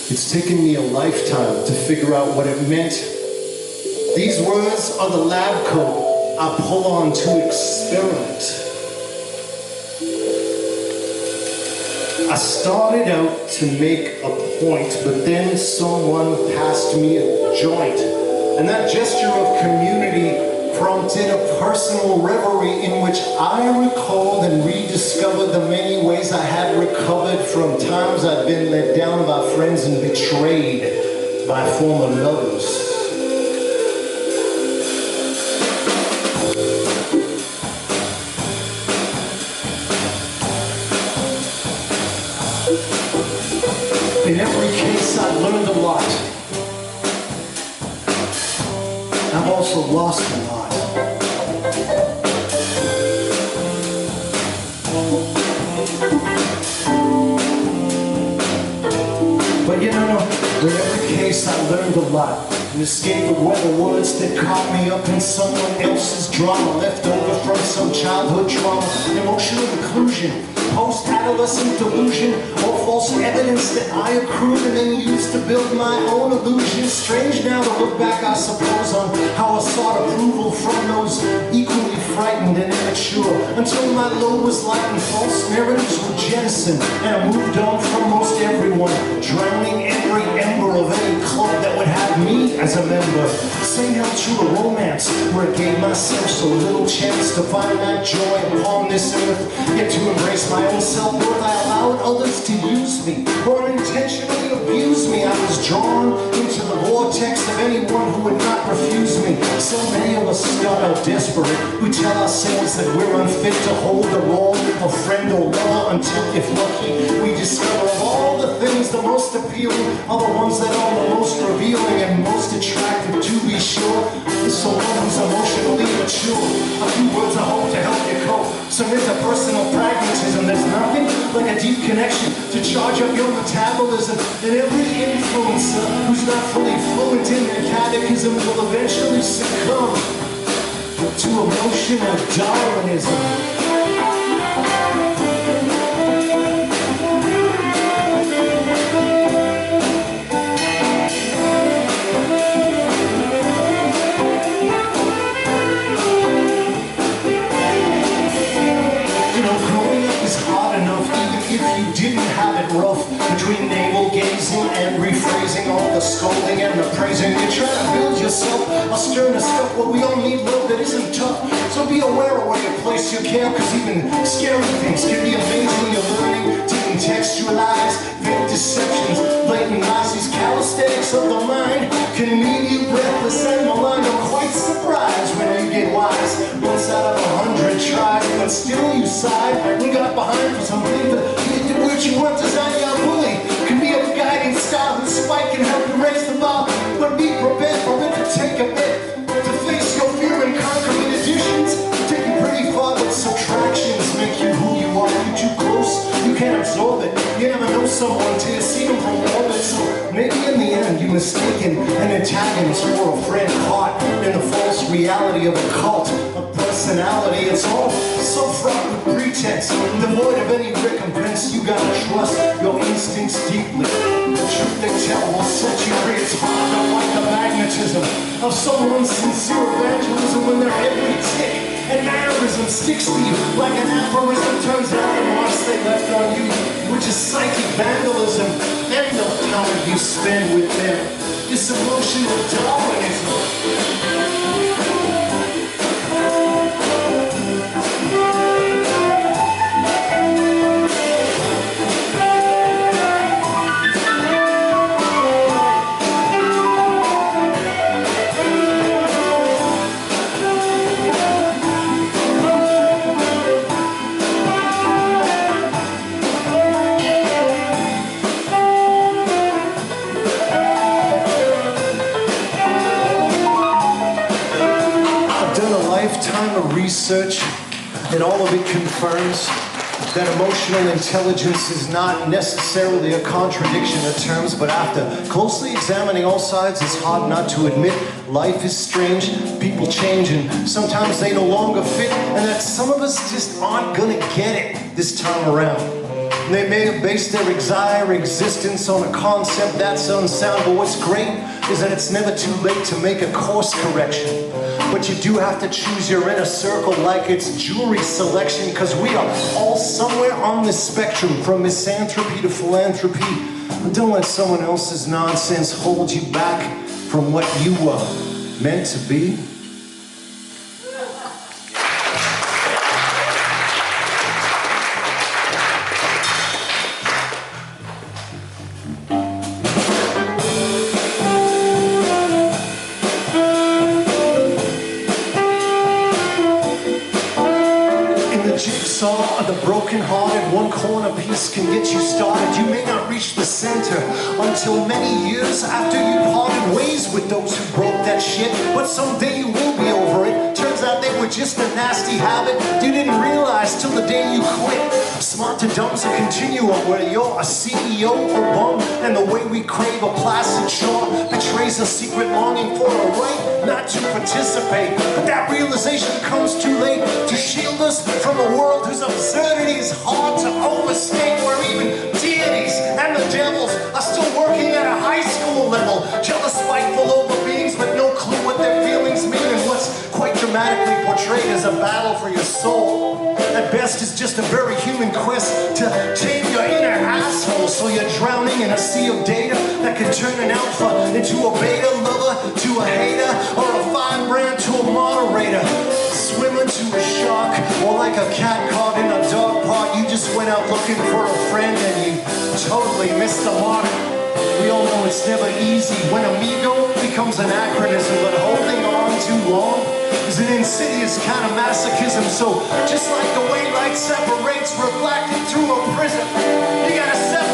It's taken me a lifetime to figure out what it meant. These words are the lab coat I pull on to experiment. I started out to make a point, but then someone passed me a joint. And that gesture of community prompted a personal reverie in which I recalled and rediscovered the many ways I had recovered from times I'd been let down by friends and betrayed by former lovers. In every case, I learned a lot. I've also lost a lot. But you know, in every case, I learned a lot. And escaped the weather words that caught me up in someone else's drama, left over from some childhood trauma, emotional inclusion, post-adolescent delusion, or false evidence that I accrued and then used to build my own illusion. Strange now to look back, I suppose, on how I sought approval from those equally frightened and immature, until my load was lightened, false narratives were jettisoned, and I moved on from most everyone, drowning every ember of any club that would have me as a member. Same held true to romance, where I gave myself so little chance to find that joy upon this earth, yet to embrace my own self-worth, I allowed others to use me, or unintentionally abuse me. I was drawn into the vortex of anyone who would not refuse me. So many of us start out desperate. We tell ourselves that we're unfit to hold the role of friend or lover until, if lucky, we discover of all the things the most appealing are the ones that are the most revealing and most attractive, to be sure. It's someone who's emotionally mature. A few words I hope to help you cope. Some interpersonal pragmatism. There's nothing like a deep connection to charge up your metabolism. And every influencer who's not fully fluent in their catechism will eventually succumb to emotional Darwinism. Between navel-gazing and rephrasing all the scolding and the praising, you try to build yourself a sterner stuff. Well, we all need love that isn't tough. So be aware of where you place your care, because even scary things can be amazing. You're learning to contextualize vague deceptions, blatant lies. These calisthenics of the mind can leave you breathless and maligned. I'm quite surprised when you get wise. Once out of 100 tries, but still you sighed and got behind for something that what you weren't designed. Your bully can be a guiding star whose spike can help you raise the bar, but be prepared for it to take a bit to face your fear and conquer it. Additions take you pretty far, but subtractions make you who you are. You're too close, you can't absorb it. You never know someone till you see them from orbit. So maybe in the end you mistaken an antagonist for a friend caught in the false reality of a cult of personality. It's all so fraught with pretense, devoid of any recompense. You gotta trust your instincts deeply. The truth they tell will set you free. It's hard to fight the magnetism of someone's sincere evangelism when their every tick and mannerism sticks to you like an aphorism. Turns out the marks they left on you, which is psychic vandalism, and the time you spend with them. It's emotional Darwinism. Research, and all of it confirms that emotional intelligence is not necessarily a contradiction of terms, but after closely examining all sides, it's hard not to admit life is strange, people change, and sometimes they no longer fit, and that some of us just aren't gonna get it this time around. They may have based their entire existence on a concept that's unsound, but what's great is that it's never too late to make a course correction. But you do have to choose your inner circle like it's jewelry selection, because we are all somewhere on this spectrum, from misanthropy to philanthropy. But don't let someone else's nonsense hold you back from what you were meant to be. Jigsaw of the broken-hearted, one corner piece can get you started. You may not reach the center until many years after you parted ways with those who broke that shit, but someday you will be over it. Turns out they were just a nasty habit you didn't realize till the day you quit. Smart to dumb's a continuum where you're a CEO or bum, and the way we crave a placid shore betrays a secret longing for a right not to participate. But that realization comes too late to shield us from a world whose absurdity is hard to overstate, where even deities and the devils are still working at a high school level, jealous, spiteful over beings with no clue what their feelings mean, and what's quite dramatically portrayed as a battle for your soul at best is just a very human quest to tame your inner asshole, so you're drowning in a sea of data that can turn an alpha into a beta, lover to a hater, or a fine brand to a moderator, swimmer to a shark, or like a cat caught in a dog pot. You just went out looking for a friend and you totally missed the mark. We all know it's never easy when amigo becomes an acronym, but holding on too long is an insidious kind of masochism. So just like the way light separates reflected through a prism, you gotta separate